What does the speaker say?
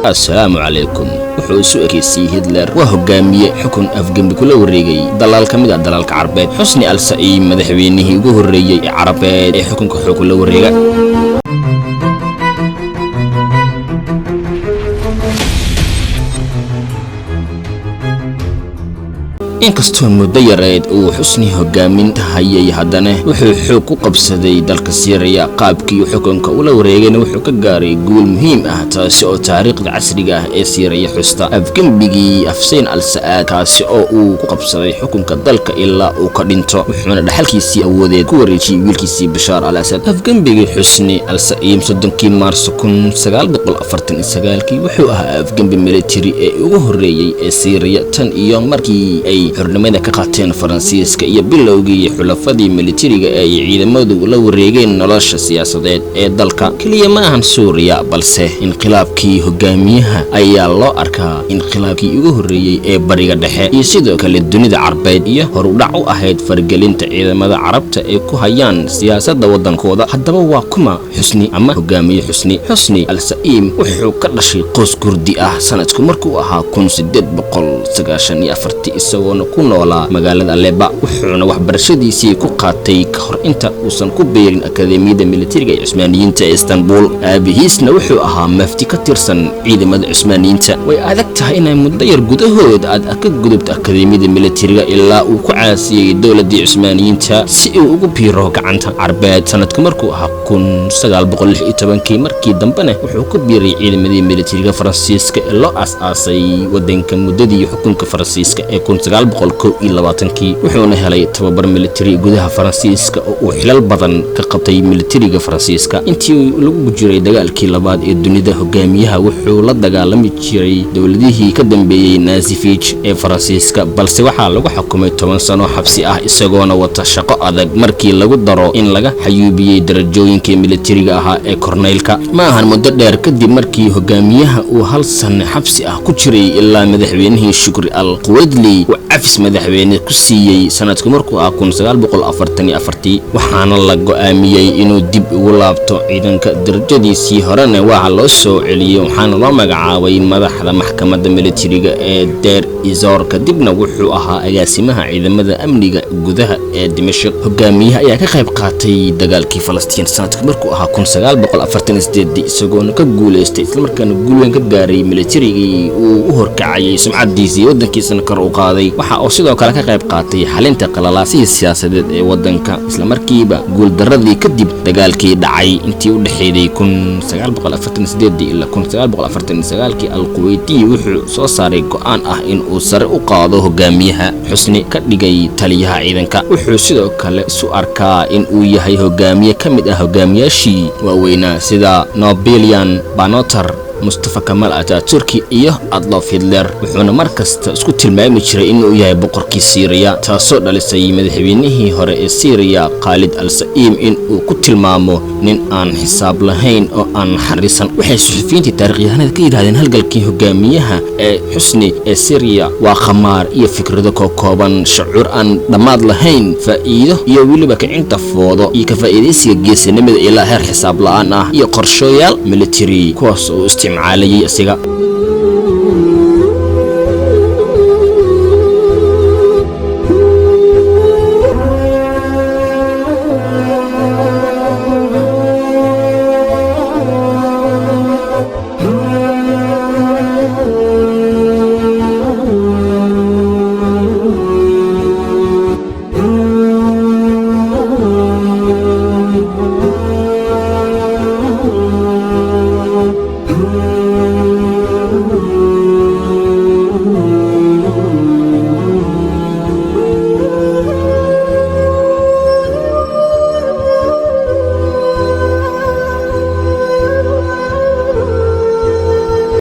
السلام عليكم wuxuu soo ekeysay Hitler waa hogaamiye xukun afgembi kula wareegay dalal kamid ah dalalka Carabeed Xusni al-Sa'iim madaxweynihii ugu horeeyay ee Carabeed ee xukunka xukun la wareega inkastoo muddo yareed uu Xusni hogaaminta hayay haddana wuxuu xoog ku qabsaday dalka Syria qaabkii xukunka ula wareegayna wuxuu ka gaaray guul muhiim ah taasi oo taariikhda casriga ah ee Syria xusta afgembigii Hussein al-Saad kaasi oo uu ku qabsaday xukunka dalka ilaa uu ka dhinto wuxuuna dhaxalkiisii awoodeed ku wareejiyay wiilkiisii Bashar al-Assad afgembigii Xusni al-Sa'iim 3 Maarso 1949 wuxuu ahaa afgembi military ee ugu horeeyay ee Syria tan iyo markii ay xornimada ka qaateen Faransiiska iyo bilowgii xulafadii militariga ee ciidamadu la wareegeen nolosha siyaasadeed ee dalka kaliya ma ahan Suuriya balse inqilaabkii hogaamiyaha ayaa loo arkaa inqilaabkii ugu horeeyay ee bariga dhexe iyo sidoo kale dunida Carabeed iyo horudhac u ahayd fargelinta ciidamada Carabta ee ku hayaan siyaasadda wadankooda haddaba waa kuma Xusni ama hogaamiye Xusni al-Sa'iim wuxuu ka dhashay qoys Kurdi ah sanadku markuu ahaa 1894 isagoo ku noolaa magaalada Aleppo wuxuuna waxbarashadiisii ku qaatay ka hor inta uusan ku beerin akademiyada militariga ee Cusmaaniyiinta ee Istanbul aabihiisna wuxuu ahaa mufti ka tirsan ciidamada Cusmaaniyiinta way adag tahay inay muddo yar gudahood aad ka gudubto akademiyada militariga ilaa uu ku caasiyay dawladda Cusmaaniyiinta si uu ugu biiro gacanta Carabeed sanadku markuu ahaa 1916 markii dambena wuxuu ku biiray ciidamada militariga Faransiiska ee loo aas-aasay wadanka muddadii xukunka Faransiiska ee 1922 wuxuuna helay tababar military gudaha Faransiiska oo uu xilal badan ka qabtay militariga Faransiiska intii lagu jiray dagaalkii labaad ee dunida hogaamiyaha wuxuu la dagaalami jiray dawladihii ka dambeeyay Nazi-Fij ee Faransiiska balse waxaa lagu xukumay 10 sano xabsi ah isagoona wata shaqo adag markii lagu daro in laga xayuubiyay darajooyinkii militariga ahaa ee korneylka ma ahan muddo dheer kadib markii hogaamiyaha uu hal sano xabsi ah ku jiray ilaa madaxweynihii Shukri al-Quwaydli عفس مدحوينه كسيي سنة مركو أكون 1944 وحنا الله قاميي إنه دب ولابتو إذن كدرجة سي هرنا وعلى السوء عليه وحنا الله مجعوي مدح على محكمة ملتريجا دير إزار كدبنا وحوها أجاسمها إذا ماذا أمنيجا جذها دمشق قاميها يا كخيب قاتي دجال كي فلسطين سنة مركو أكون 1944 سدي سجون كقول استثمر كانوا يقولون كجاري ملتريجي وهركعي سمعت ديزي ودن كي سنكروا قاضي waxa oo sidoo kale ka qayb qaatay xalinta qalalaasii siyaasadeed ee wadanka isla markiiba guul daradii kadib dagaalkii dhacay intii u dhaxeeyay 1948 ilaa 1949 al-Quwayti wuxuu soo saaray go'aan ah in uu sare u qaado hogaamiyaha Xusni ka dhigay taliyaha ciidanka wuxuu sidoo kale isu arkaa in uu yahay hogaamiye kamid ah hogaamiyaashii waaweynaa sida Napoleon Bonaparte Mustafa Kemal Atatürk iyo Adolf Hitler wuxuuna markasta isku tilmaami jiray inuu yahay boqorkii Syria taasoo dhalisay madaxweynihii hore ee Syria Khalid al-Sa'iim in uu ku tilmaamo nin aan xisaab lahayn oo aan xariisan waxay suxufiyiinta taariikhyahanada ka yiraahdeen halgalkii hogaamiyaha ee Xusni ee Syria waa khamaar iyo fikrado kooban shucuur aan dhamaad lahayn faa'iido iyo waliba kicinta foodo iyo ka faa'iideysiga geesinimada ilaa heer xisaab la'aan ah iyo qorshayaal military kuwaas oo معالي أسيقا